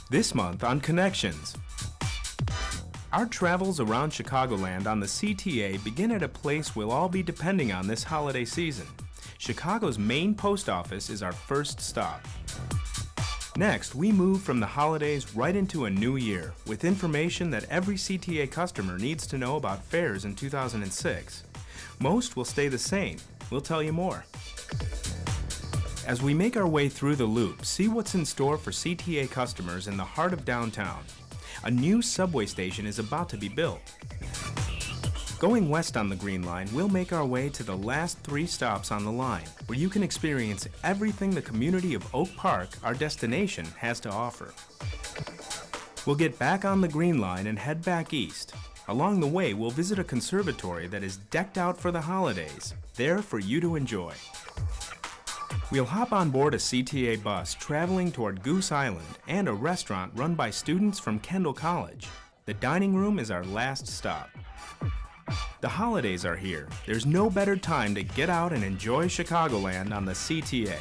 This month on Connections. Our travels around Chicagoland on the CTA begin at a place we'll all be depending on this holiday season. Chicago's main post office is our first stop. Next, we move from the holidays right into a new year with information that every CTA customer needs to know about fares in 2006. Most will stay the same. We'll tell you more. As we make our way through the loop, see what's in store for CTA customers in the heart of downtown. A new subway station is about to be built. Going west on the Green Line, we'll make our way to the last 3 stops on the line, where you can experience everything the community of Oak Park, our destination, has to offer. We'll get back on the Green Line and head back east. Along the way, we'll visit a conservatory that is decked out for the holidays, there for you to enjoy. We'll hop on board a CTA bus traveling toward Goose Island and a restaurant run by students from Kendall College. The dining room is our last stop. The holidays are here. There's no better time to get out and enjoy Chicagoland on the CTA.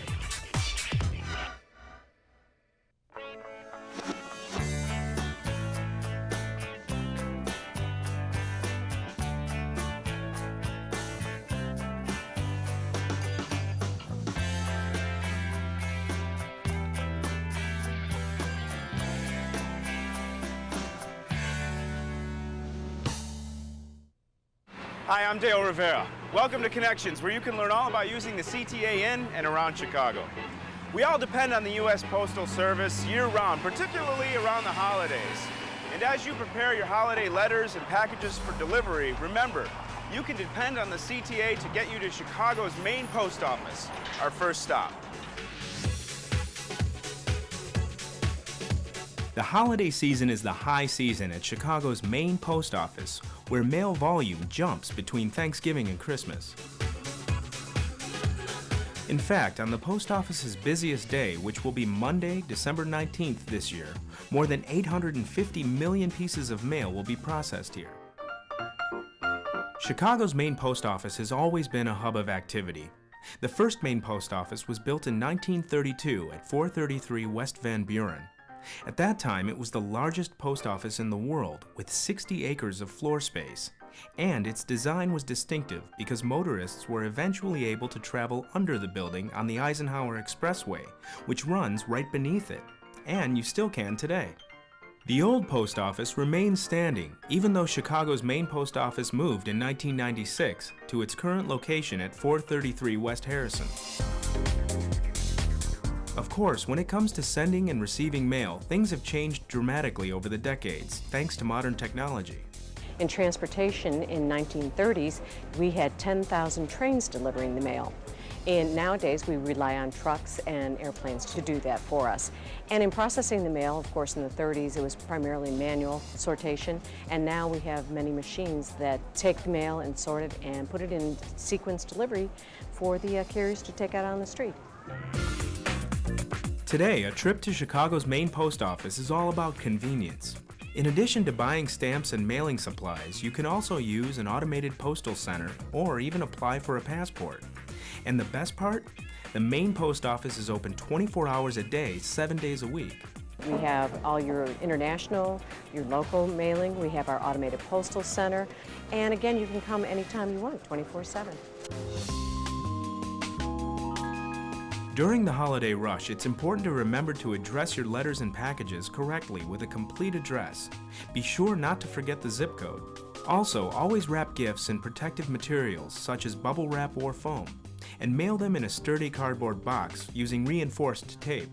Hi, I'm Dale Rivera. Welcome to Connections, where you can learn all about using the CTA in and around Chicago. We all depend on the U.S. Postal Service year-round, particularly around the holidays. And as you prepare your holiday letters and packages for delivery, remember, you can depend on the CTA to get you to Chicago's main post office, our first stop. The holiday season is the high season at Chicago's main post office, where mail volume jumps between Thanksgiving and Christmas. In fact, on the post office's busiest day, which will be Monday, December 19th this year, more than 850 million pieces of mail will be processed here. Chicago's main post office has always been a hub of activity. The first main post office was built in 1932 at 433 West Van Buren. At that time, it was the largest post office in the world, with 60 acres of floor space. And its design was distinctive because motorists were eventually able to travel under the building on the Eisenhower Expressway, which runs right beneath it. And you still can today. The old post office remains standing, even though Chicago's main post office moved in 1996 to its current location at 433 West Harrison. Of course, when it comes to sending and receiving mail, things have changed dramatically over the decades, thanks to modern technology. In transportation in 1930s, we had 10,000 trains delivering the mail. And nowadays, we rely on trucks and airplanes to do that for us. And in processing the mail, of course, in the 30s, it was primarily manual sortation. And now we have many machines that take the mail and sort it and put it in sequence delivery for the carriers to take out on the street. Today, a trip to Chicago's main post office is all about convenience. In addition to buying stamps and mailing supplies, you can also use an automated postal center or even apply for a passport. And the best part? The main post office is open 24 hours a day, 7 days a week. We have all your international, your local mailing. We have our automated postal center. And again, you can come anytime you want, 24/7. During the holiday rush, it's important to remember to address your letters and packages correctly with a complete address. Be sure not to forget the zip code. Also, always wrap gifts in protective materials such as bubble wrap or foam, and mail them in a sturdy cardboard box using reinforced tape.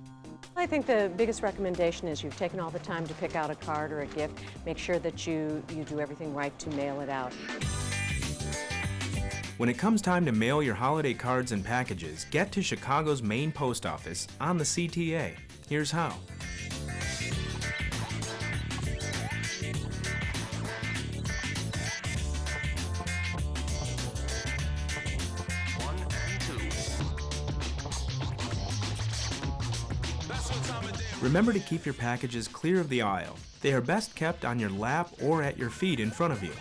I think the biggest recommendation is you've taken all the time to pick out a card or a gift. Make sure that you do everything right to mail it out. When it comes time to mail your holiday cards and packages, get to Chicago's main post office on the CTA. Here's how. Remember to keep your packages clear of the aisle. They are best kept on your lap or at your feet in front of you.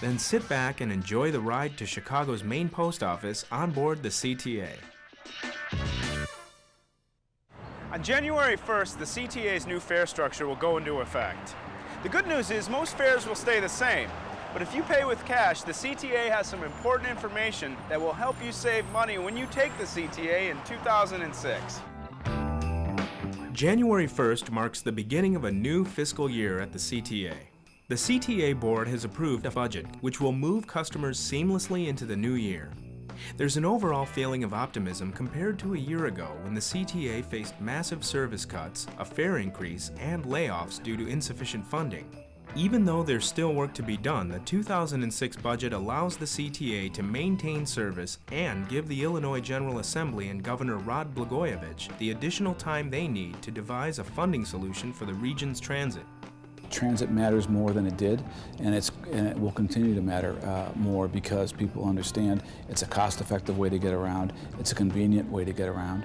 Then sit back and enjoy the ride to Chicago's main post office on board the CTA. On January 1st, the CTA's new fare structure will go into effect. The good news is most fares will stay the same, but if you pay with cash, the CTA has some important information that will help you save money when you take the CTA in 2006. January 1st marks the beginning of a new fiscal year at the CTA. The CTA board has approved a budget which will move customers seamlessly into the new year. There's an overall feeling of optimism compared to a year ago when the CTA faced massive service cuts, a fare increase, and layoffs due to insufficient funding. Even though there's still work to be done, the 2006 budget allows the CTA to maintain service and give the Illinois General Assembly and Governor Rod Blagojevich the additional time they need to devise a funding solution for the region's transit. Transit matters more than it did, and it will continue to matter more because people understand it's a cost-effective way to get around, it's a convenient way to get around.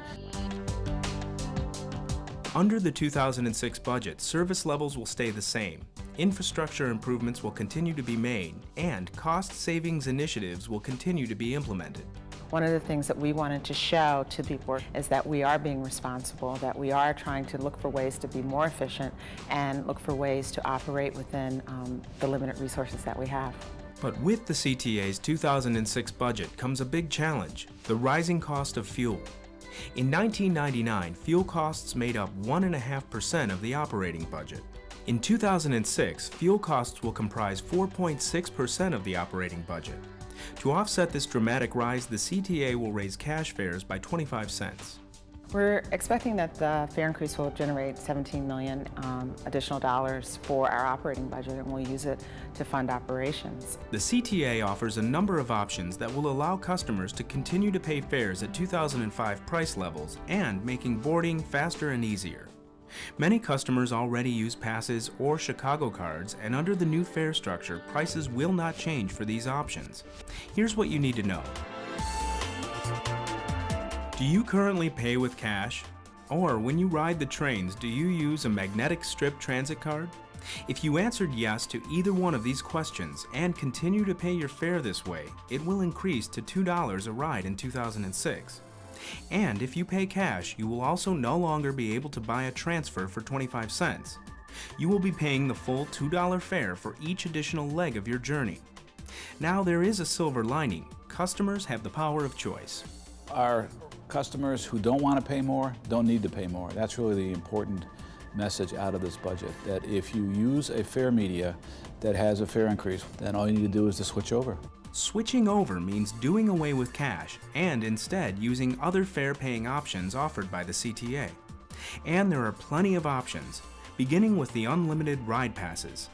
Under the 2006 budget, service levels will stay the same. Infrastructure improvements will continue to be made, and cost savings initiatives will continue to be implemented. One of the things that we wanted to show to people is that we are being responsible, that we are trying to look for ways to be more efficient and look for ways to operate within the limited resources that we have. But with the CTA's 2006 budget comes a big challenge: the rising cost of fuel. In 1999, fuel costs made up 1.5% of the operating budget. In 2006, fuel costs will comprise 4.6% of the operating budget. To offset this dramatic rise, the CTA will raise cash fares by 25 cents. We're expecting that the fare increase will generate $17 million additional dollars for our operating budget, and we'll use it to fund operations. The CTA offers a number of options that will allow customers to continue to pay fares at 2005 price levels and making boarding faster and easier. Many customers already use passes or Chicago cards, and under the new fare structure, prices will not change for these options. Here's what you need to know. Do you currently pay with cash? Or when you ride the trains, do you use a magnetic strip transit card? If you answered yes to either one of these questions and continue to pay your fare this way, it will increase to $2 a ride in 2006. And if you pay cash, you will also no longer be able to buy a transfer for 25 cents. You will be paying the full $2 fare for each additional leg of your journey. Now there is a silver lining. Customers have the power of choice. Our customers who don't want to pay more don't need to pay more. That's really the important message out of this budget, that if you use a fare media that has a fare increase, then all you need to do is to switch over. Switching over means doing away with cash and instead using other fare-paying options offered by the CTA. And there are plenty of options, beginning with the unlimited ride passes.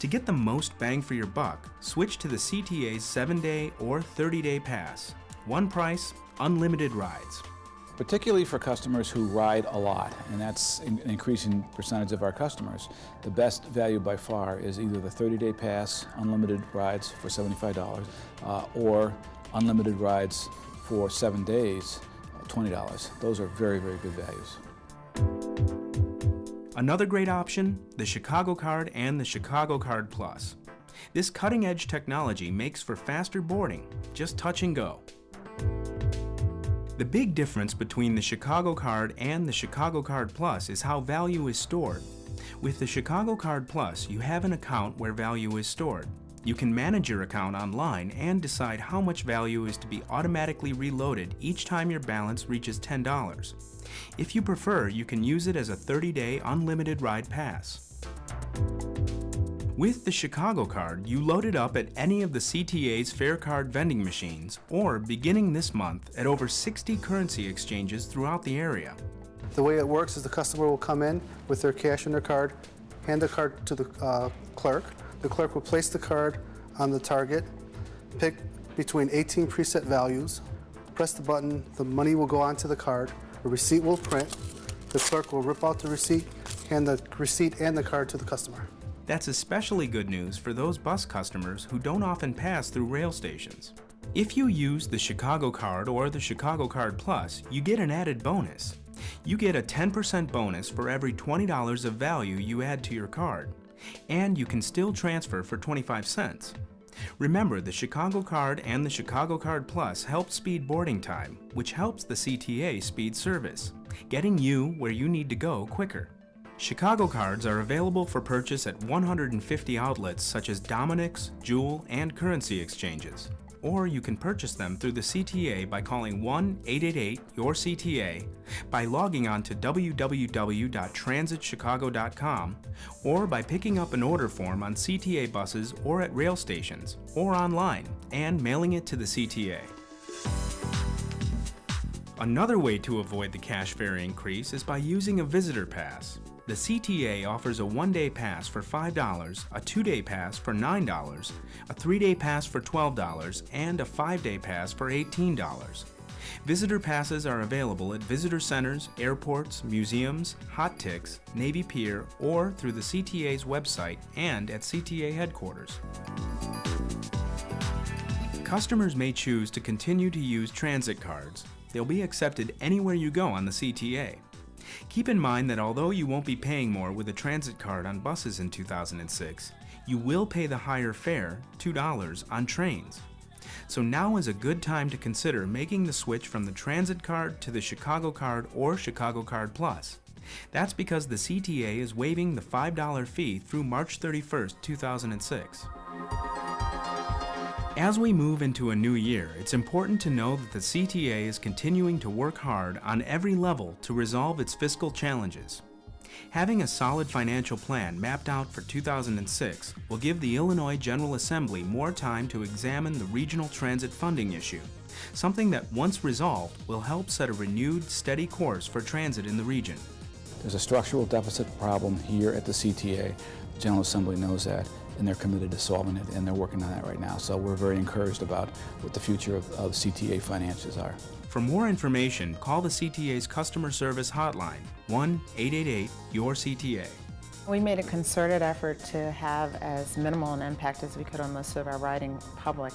To get the most bang for your buck, switch to the CTA's 7-day or 30-day pass. One price, unlimited rides. Particularly for customers who ride a lot, and that's an increasing percentage of our customers, the best value by far is either the 30-day pass, unlimited rides for $75, or unlimited rides for 7 days, $20. Those are very, very good values. Another great option, the Chicago Card and the Chicago Card Plus. This cutting-edge technology makes for faster boarding, just touch and go. The big difference between the Chicago Card and the Chicago Card Plus is how value is stored. With the Chicago Card Plus, you have an account where value is stored. You can manage your account online and decide how much value is to be automatically reloaded each time your balance reaches $10. If you prefer, you can use it as a 30-day unlimited ride pass. With the Chicago Card, you load it up at any of the CTA's fare card vending machines, or beginning this month, at over 60 currency exchanges throughout the area. The way it works is the customer will come in with their cash in their card, hand the card to the clerk. The clerk will place the card on the target, pick between 18 preset values, press the button, the money will go onto the card, a receipt will print, the clerk will rip out the receipt, hand the receipt and the card to the customer. That's especially good news for those bus customers who don't often pass through rail stations. If you use the Chicago Card or the Chicago Card Plus, you get an added bonus. You get a 10% bonus for every $20 of value you add to your card, and you can still transfer for 25 cents. Remember, the Chicago Card and the Chicago Card Plus help speed boarding time, which helps the CTA speed service, getting you where you need to go quicker. Chicago Cards are available for purchase at 150 outlets such as Dominic's, Jewel, and Currency Exchanges. Or you can purchase them through the CTA by calling 1-888-YOUR-CTA, by logging on to www.transitchicago.com, or by picking up an order form on CTA buses or at rail stations, or online, and mailing it to the CTA. Another way to avoid the cash fare increase is by using a visitor pass. The CTA offers a one-day pass for $5, a two-day pass for $9, a three-day pass for $12, and a five-day pass for $18. Visitor passes are available at visitor centers, airports, museums, hot ticks, Navy Pier, or through the CTA's website and at CTA headquarters. Customers may choose to continue to use transit cards. They'll be accepted anywhere you go on the CTA. Keep in mind that although you won't be paying more with a transit card on buses in 2006, you will pay the higher fare, $2, on trains. So now is a good time to consider making the switch from the transit card to the Chicago Card or Chicago Card Plus. That's because the CTA is waiving the $5 fee through March 31st, 2006. As we move into a new year, it's important to know that the CTA is continuing to work hard on every level to resolve its fiscal challenges. Having a solid financial plan mapped out for 2006 will give the Illinois General Assembly more time to examine the regional transit funding issue, something that, once resolved, will help set a renewed, steady course for transit in the region. There's a structural deficit problem here at the CTA. The General Assembly knows that, and they're committed to solving it, and they're working on that right now. So we're very encouraged about what the future of CTA finances are. For more information, call the CTA's customer service hotline, 1-888-YOUR-CTA. We made a concerted effort to have as minimal an impact as we could on most of our riding public.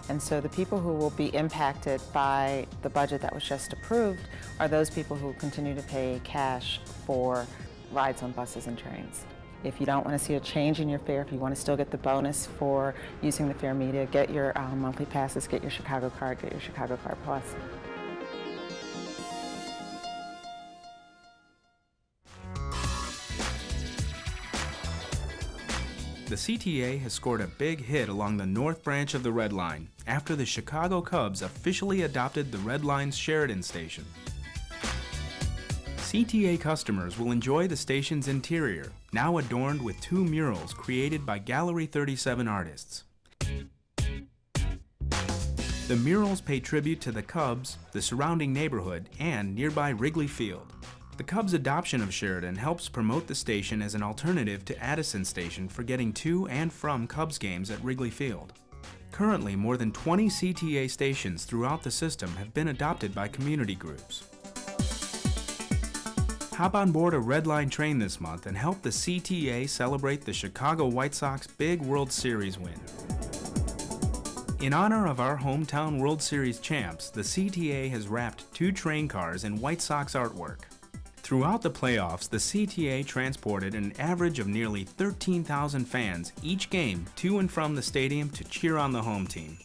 And so the people who will be impacted by the budget that was just approved are those people who continue to pay cash for rides on buses and trains. If you don't want to see a change in your fare, if you want to still get the bonus for using the fare media, get your monthly passes, get your Chicago Card, get your Chicago Card Plus. The CTA has scored a big hit along the north branch of the Red Line after the Chicago Cubs officially adopted the Red Line's Sheridan Station. CTA customers will enjoy the station's interior, now adorned with two murals created by Gallery 37 artists. The murals pay tribute to the Cubs, the surrounding neighborhood, and nearby Wrigley Field. The Cubs' adoption of Sheridan helps promote the station as an alternative to Addison Station for getting to and from Cubs games at Wrigley Field. Currently, more than 20 CTA stations throughout the system have been adopted by community groups. Hop on board a Red Line train this month and help the CTA celebrate the Chicago White Sox big World Series win. In honor of our hometown World Series champs, the CTA has wrapped 2 train cars in White Sox artwork. Throughout the playoffs, the CTA transported an average of nearly 13,000 fans each game to and from the stadium to cheer on the home team.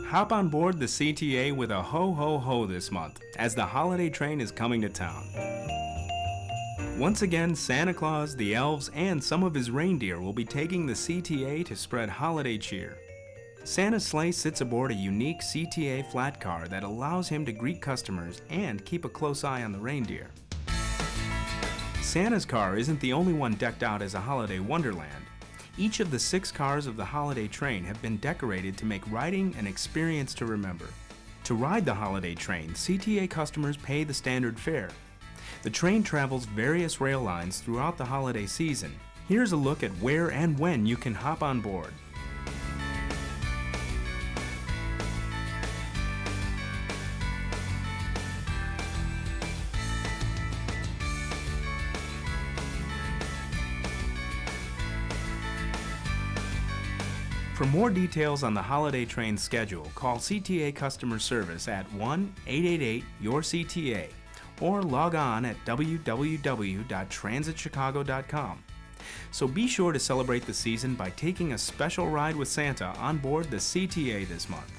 Hop on board the CTA with a ho ho ho this month, as the holiday train is coming to town. Once again, Santa Claus, the elves, and some of his reindeer will be taking the CTA to spread holiday cheer. Santa's sleigh sits aboard a unique CTA flat car that allows him to greet customers and keep a close eye on the reindeer. Santa's car isn't the only one decked out as a holiday wonderland. Each of the 6 cars of the holiday train have been decorated to make riding an experience to remember. To ride the holiday train, CTA customers pay the standard fare. The train travels various rail lines throughout the holiday season. Here's a look at where and when you can hop on board. For more details on the holiday train schedule, call CTA customer service at 1-888-YOUR-CTA or log on at www.transitchicago.com. So be sure to celebrate the season by taking a special ride with Santa on board the CTA this month.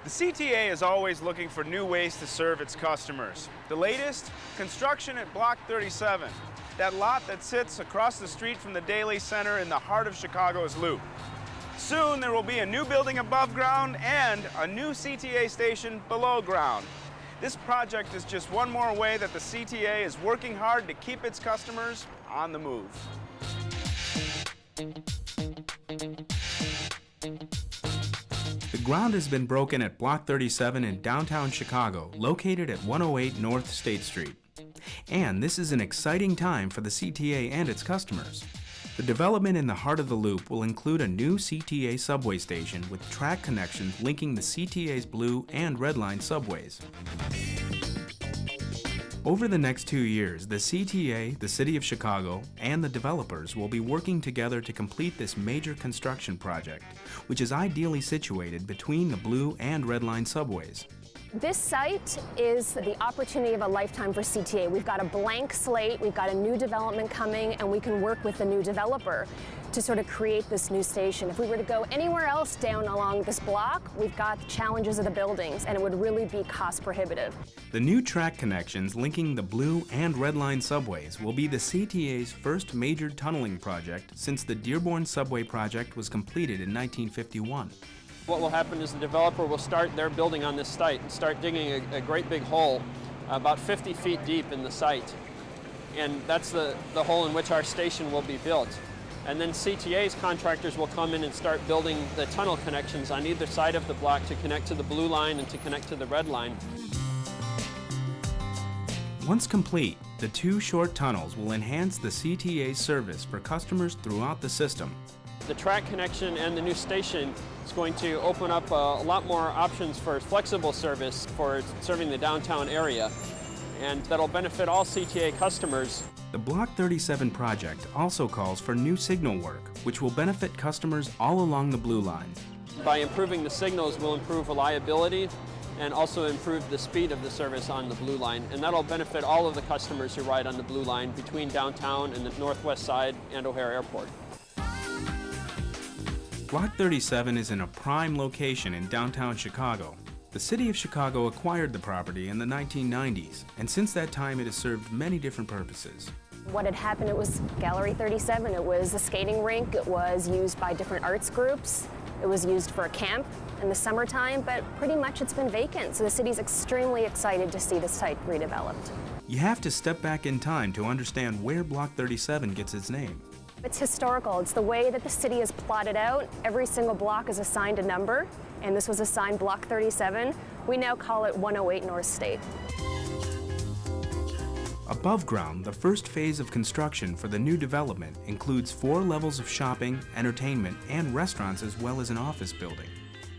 The CTA is always looking for new ways to serve its customers. The latest, construction at Block 37, that lot that sits across the street from the Daily Center in the heart of Chicago's Loop. Soon there will be a new building above ground and a new CTA station below ground. This project is just one more way that the CTA is working hard to keep its customers on the move. The ground has been broken at Block 37 in downtown Chicago, located at 108 North State Street. And this is an exciting time for the CTA and its customers. The development in the heart of the Loop will include a new CTA subway station with track connections linking the CTA's Blue and Red Line subways. Over the next 2 years, the CTA, the City of Chicago, and the developers will be working together to complete this major construction project, which is ideally situated between the Blue and Red Line subways. This site is the opportunity of a lifetime for CTA. We've got a blank slate, we've got a new development coming, and we can work with the new developer to sort of create this new station. If we were to go anywhere else down along this block, we've got the challenges of the buildings, and it would really be cost prohibitive. The new track connections linking the Blue and Red Line subways will be the CTA's first major tunneling project since the Dearborn Subway project was completed in 1951. What will happen is the developer will start their building on this site and start digging a great big hole about 50 feet deep in the site. And that's the hole in which our station will be built. And then CTA's contractors will come in and start building the tunnel connections on either side of the block to connect to the Blue Line and to connect to the Red Line. Once complete, the two short tunnels will enhance the CTA's service for customers throughout the system. The track connection and the new station is going to open up a lot more options for flexible service for serving the downtown area, and that'll benefit all CTA customers. The Block 37 project also calls for new signal work, which will benefit customers all along the Blue Line. By improving the signals, we'll improve reliability and also improve the speed of the service on the Blue Line, and that'll benefit all of the customers who ride on the Blue Line between downtown and the northwest side and O'Hare Airport. Block 37 is in a prime location in downtown Chicago. The City of Chicago acquired the property in the 1990s, and since that time it has served many different purposes. What had happened, it was Gallery 37, it was a skating rink, it was used by different arts groups, it was used for a camp in the summertime, but pretty much it's been vacant, so the city's extremely excited to see the site redeveloped. You have to step back in time to understand where Block 37 gets its name. It's historical. It's the way that the city is plotted out. Every single block is assigned a number, and this was assigned Block 37. We now call it 108 North State. Above ground, the first phase of construction for the new development includes 4 levels of shopping, entertainment, and restaurants, as well as an office building.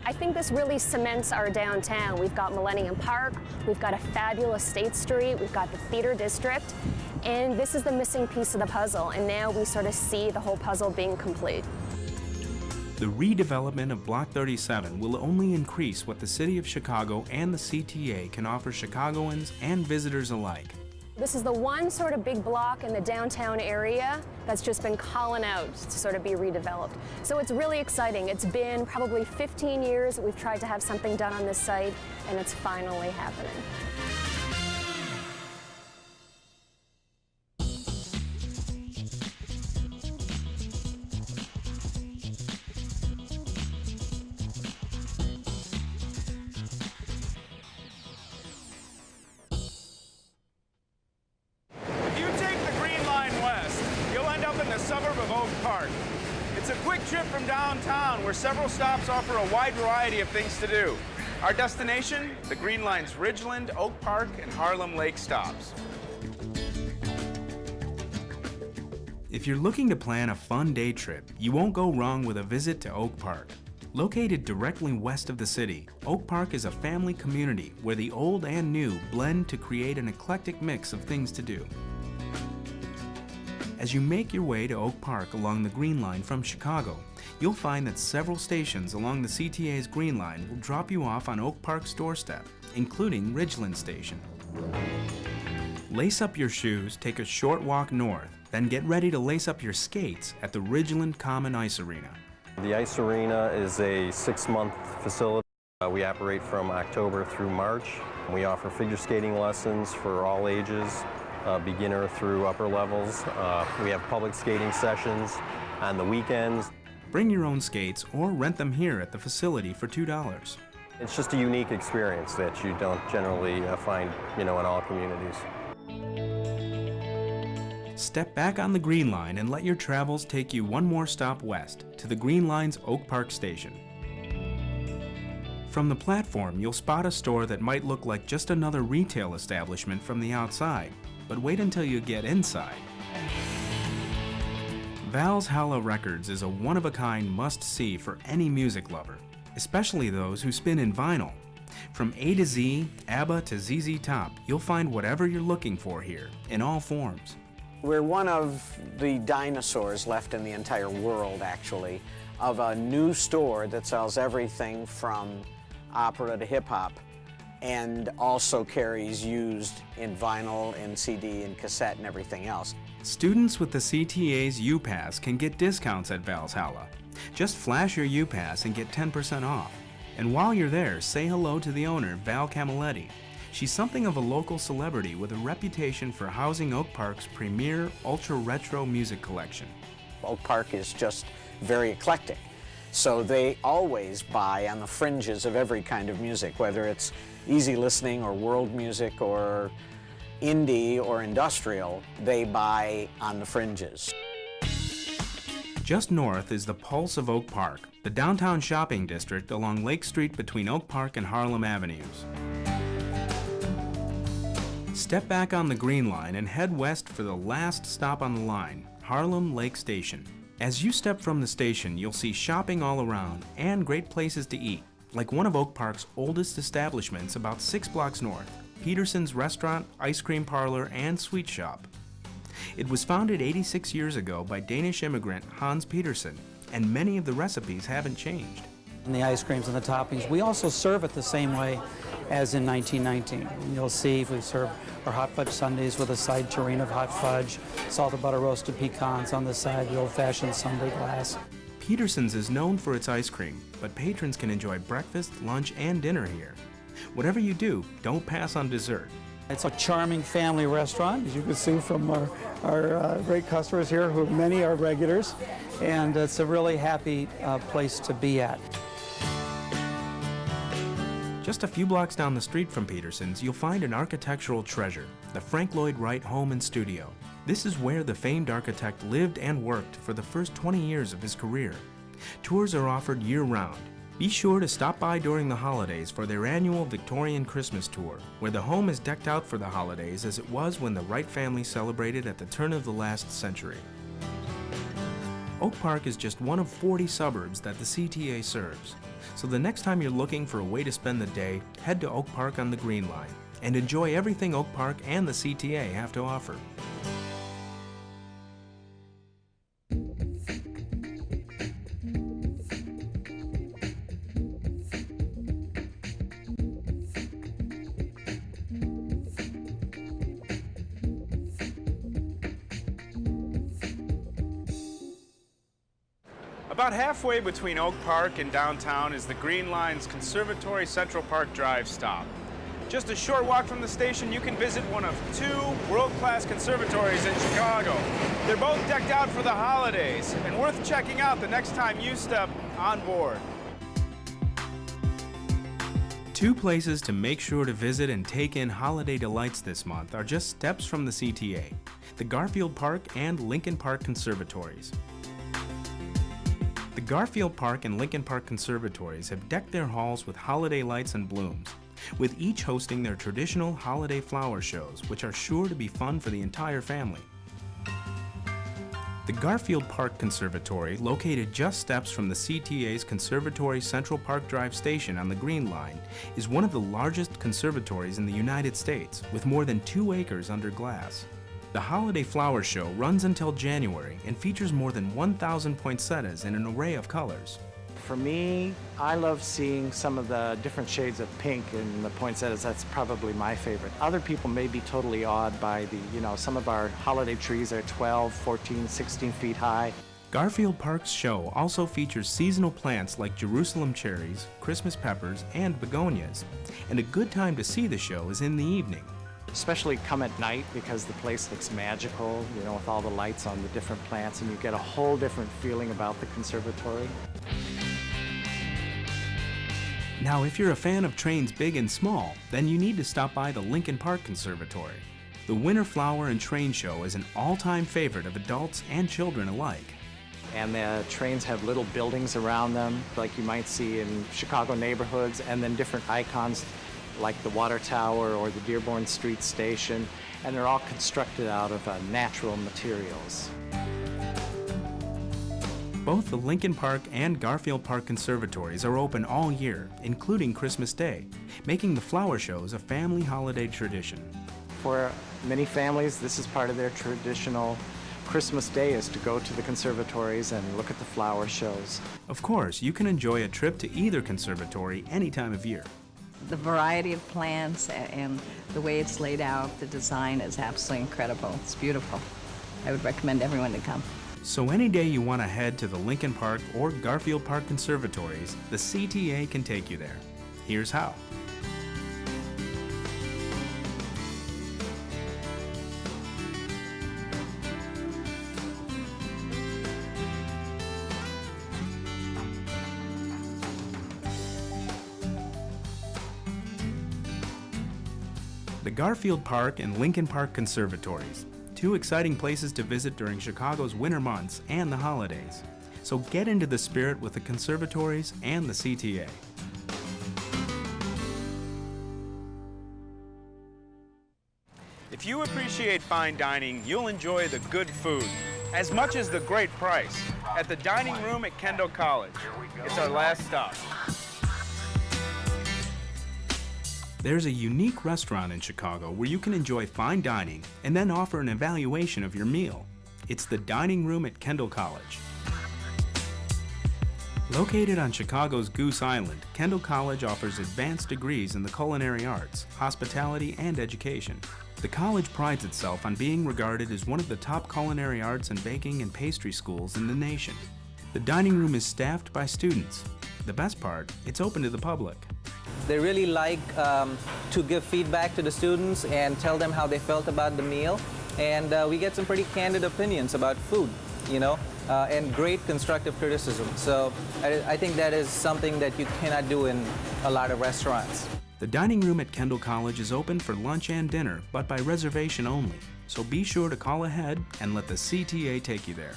I think this really cements our downtown. We've got Millennium Park, we've got a fabulous State Street, we've got the Theater District, and this is the missing piece of the puzzle, and now we sort of see the whole puzzle being complete. The redevelopment of Block 37 will only increase what the City of Chicago and the CTA can offer Chicagoans and visitors alike. This is the one sort of big block in the downtown area that's just been calling out to sort of be redeveloped. So it's really exciting. It's been probably 15 years that we've tried to have something done on this site, and it's finally happening. Suburb of Oak Park. It's a quick trip from downtown where several stops offer a wide variety of things to do. Our destination, the Green Line's Ridgeland, Oak Park, and Harlem Lake stops. If you're looking to plan a fun day trip, you won't go wrong with a visit to Oak Park. Located directly west of the city, Oak Park is a family community where the old and new blend to create an eclectic mix of things to do. As you make your way to Oak Park along the Green Line from Chicago, you'll find that several stations along the CTA's Green Line will drop you off on Oak Park's doorstep, including Ridgeland Station. Lace up your shoes, take a short walk north, then get ready to lace up your skates at the Ridgeland Common Ice Arena. The Ice Arena is a 6-month facility. We operate from October through March. We offer figure skating lessons for all ages, beginner through upper levels. We have public skating sessions on the weekends. Bring your own skates or rent them here at the facility for $2. It's just a unique experience that you don't generally find, in all communities. Step back on the Green Line and let your travels take you one more stop west to the Green Line's Oak Park Station. From the platform, you'll spot a store that might look like just another retail establishment from the outside, but wait until you get inside. Valhalla Records is a one-of-a-kind must-see for any music lover, especially those who spin in vinyl. From A to Z, ABBA to ZZ Top, you'll find whatever you're looking for here, in all forms. We're one of the dinosaurs left in the entire world, actually, of a new store that sells everything from opera to hip-hop and also carries used in vinyl and CD and cassette and everything else. Students with the CTA's U-Pass can get discounts at Valhalla. Just flash your U-Pass and get 10% off. And while you're there, say hello to the owner, Val Camilletti. She's something of a local celebrity with a reputation for housing Oak Park's premier ultra-retro music collection. Oak Park is just very eclectic. So they always buy on the fringes of every kind of music, whether it's easy listening or world music or indie or industrial, they buy on the fringes. Just north is the pulse of Oak Park, the downtown shopping district along Lake Street between Oak Park and Harlem Avenues. Step back on the Green Line and head west for the last stop on the line, Harlem Lake Station. As you step from the station, you'll see shopping all around and great places to eat, like one of Oak Park's oldest establishments about 6 blocks north, Peterson's Restaurant, Ice Cream Parlor, and Sweet Shop. It was founded 86 years ago by Danish immigrant Hans Peterson, and many of the recipes haven't changed. And the ice creams and the toppings, we also serve it the same way as in 1919. And you'll see we serve our hot fudge sundaes with a side tureen of hot fudge, salted butter roasted pecans on the side, the old-fashioned sundae glass. Peterson's is known for its ice cream, but patrons can enjoy breakfast, lunch, and dinner here. Whatever you do, don't pass on dessert. It's a charming family restaurant, as you can see from our great customers here, who many are regulars, and it's a really happy place to be at. Just a few blocks down the street from Peterson's, you'll find an architectural treasure, the Frank Lloyd Wright Home and Studio. This is where the famed architect lived and worked for the first 20 years of his career. Tours are offered year-round. Be sure to stop by during the holidays for their annual Victorian Christmas tour, where the home is decked out for the holidays as it was when the Wright family celebrated at the turn of the last century. Oak Park is just one of 40 suburbs that the CTA serves. So the next time you're looking for a way to spend the day, head to Oak Park on the Green Line and enjoy everything Oak Park and the CTA have to offer. About halfway between Oak Park and downtown is the Green Line's Conservatory Central Park Drive stop. Just a short walk from the station, you can visit one of 2 world-class conservatories in Chicago. They're both decked out for the holidays and worth checking out the next time you step on board. 2 places to make sure to visit and take in holiday delights this month are just steps from the CTA, the Garfield Park and Lincoln Park Conservatories. The Garfield Park and Lincoln Park Conservatories have decked their halls with holiday lights and blooms, with each hosting their traditional holiday flower shows, which are sure to be fun for the entire family. The Garfield Park Conservatory, located just steps from the CTA's Conservatory Central Park Drive station on the Green Line, is one of the largest conservatories in the United States, with more than 2 acres under glass. The Holiday Flower Show runs until January and features more than 1,000 poinsettias in an array of colors. For me, I love seeing some of the different shades of pink in the poinsettias. That's probably my favorite. Other people may be totally awed by some of our holiday trees are 12, 14, 16 feet high. Garfield Park's show also features seasonal plants like Jerusalem cherries, Christmas peppers, and begonias. And a good time to see the show is in the evening. Especially come at night because the place looks magical, with all the lights on the different plants, and you get a whole different feeling about the conservatory. Now, if you're a fan of trains big and small, then you need to stop by the Lincoln Park Conservatory. The Winter Flower and Train Show is an all-time favorite of adults and children alike. And the trains have little buildings around them, like you might see in Chicago neighborhoods, and then different icons like the Water Tower or the Dearborn Street Station, and they're all constructed out of natural materials. Both the Lincoln Park and Garfield Park conservatories are open all year, including Christmas Day, making the flower shows a family holiday tradition. For many families, this is part of their traditional Christmas Day, is to go to the conservatories and look at the flower shows. Of course, you can enjoy a trip to either conservatory any time of year. The variety of plants and the way it's laid out, the design is absolutely incredible. It's beautiful. I would recommend everyone to come. So any day you want to head to the Lincoln Park or Garfield Park conservatories, the CTA can take you there. Here's how. The Garfield Park and Lincoln Park conservatories, two exciting places to visit during Chicago's winter months and the holidays. So get into the spirit with the conservatories and the CTA. If you appreciate fine dining, you'll enjoy the good food as much as the great price at the dining room at Kendall College. It's our last stop. There's a unique restaurant in Chicago where you can enjoy fine dining and then offer an evaluation of your meal. It's the dining room at Kendall College. Located on Chicago's Goose Island, Kendall College offers advanced degrees in the culinary arts, hospitality, and education. The college prides itself on being regarded as one of the top culinary arts and baking and pastry schools in the nation. The dining room is staffed by students. The best part, it's open to the public. They really like to give feedback to the students and tell them how they felt about the meal. And we get some pretty candid opinions about food, and great constructive criticism. So I think that is something that you cannot do in a lot of restaurants. The dining room at Kendall College is open for lunch and dinner, but by reservation only. So be sure to call ahead and let the CTA take you there.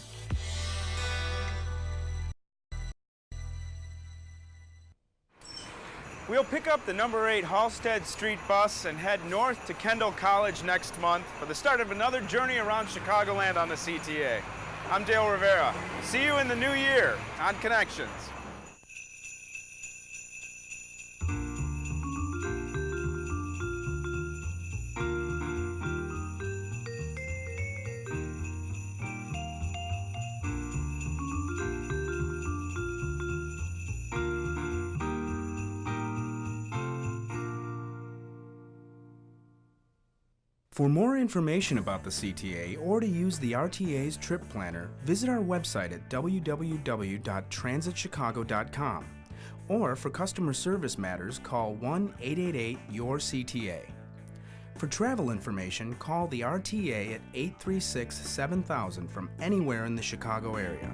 We'll pick up the number 8 Halsted Street bus and head north to Kendall College next month for the start of another journey around Chicagoland on the CTA. I'm Dale Rivera. See you in the new year on Connections. For more information about the CTA or to use the RTA's trip planner, visit our website at www.transitchicago.com. Or for customer service matters, call 1-888-YOUR-CTA. For travel information, call the RTA at 836-7000 from anywhere in the Chicago area.